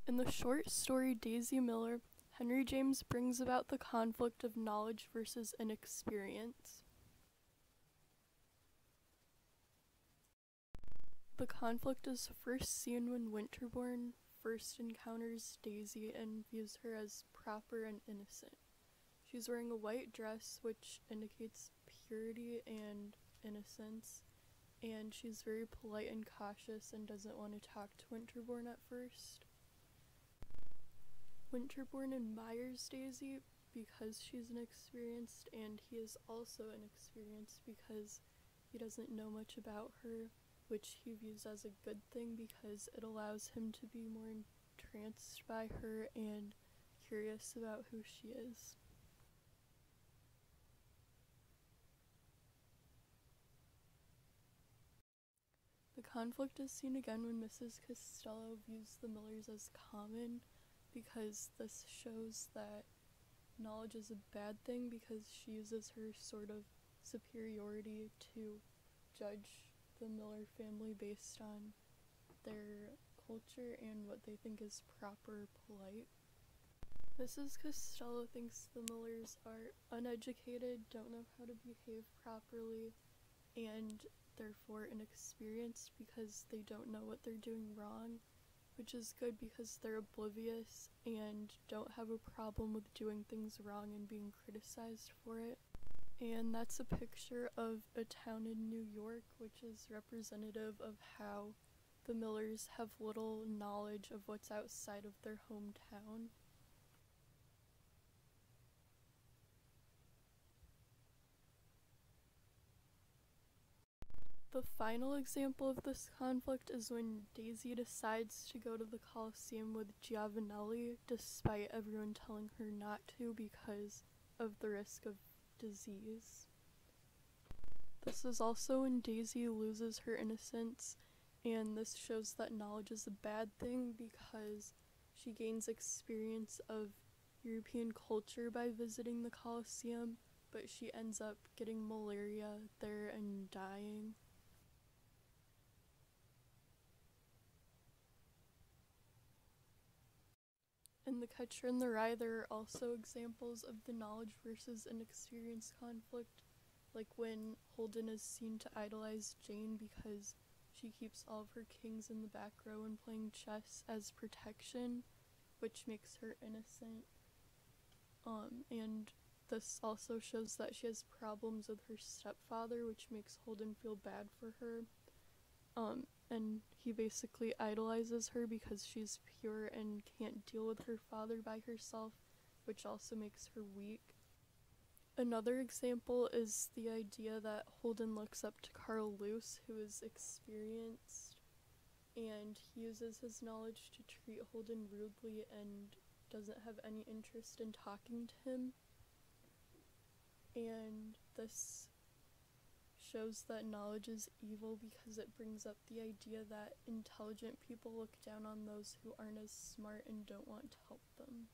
In the short story Daisy Miller, Henry James brings about the conflict of knowledge versus inexperience. The conflict is first seen when Winterbourne first encounters Daisy and views her as proper and innocent. She's wearing a white dress, which indicates purity and innocence, and she's very polite and cautious and doesn't want to talk to Winterbourne at first. Winterbourne admires Daisy because she's inexperienced, and he is also inexperienced because he doesn't know much about her, which he views as a good thing because it allows him to be more entranced by her and curious about who she is. The conflict is seen again when Mrs. Costello views the Millers as common, because this shows that knowledge is a bad thing because she uses her sort of superiority to judge the Miller family based on their culture and what they think is proper, polite. Mrs. Costello thinks the Millers are uneducated, don't know how to behave properly, and therefore inexperienced because they don't know what they're doing wrong, which is good because they're oblivious and don't have a problem with doing things wrong and being criticized for it. And that's a picture of a town in New York, which is representative of how the Millers have little knowledge of what's outside of their hometown. The final example of this conflict is when Daisy decides to go to the Colosseum with Giovanelli despite everyone telling her not to because of the risk of disease. This is also when Daisy loses her innocence, and this shows that knowledge is a bad thing because she gains experience of European culture by visiting the Colosseum, but she ends up getting malaria there and dying. In The Catcher in the Rye, there are also examples of the knowledge versus inexperience conflict, like when Holden is seen to idolize Jane because she keeps all of her kings in the back row when playing chess as protection, which makes her innocent. And this also shows that she has problems with her stepfather, which makes Holden feel bad for her. And he basically idolizes her because she's pure and can't deal with her father by herself, which also makes her weak. Another example is the idea that Holden looks up to Carl Luce, who is experienced, and he uses his knowledge to treat Holden rudely and doesn't have any interest in talking to him. And this shows that knowledge is evil because it brings up the idea that intelligent people look down on those who aren't as smart and don't want to help them.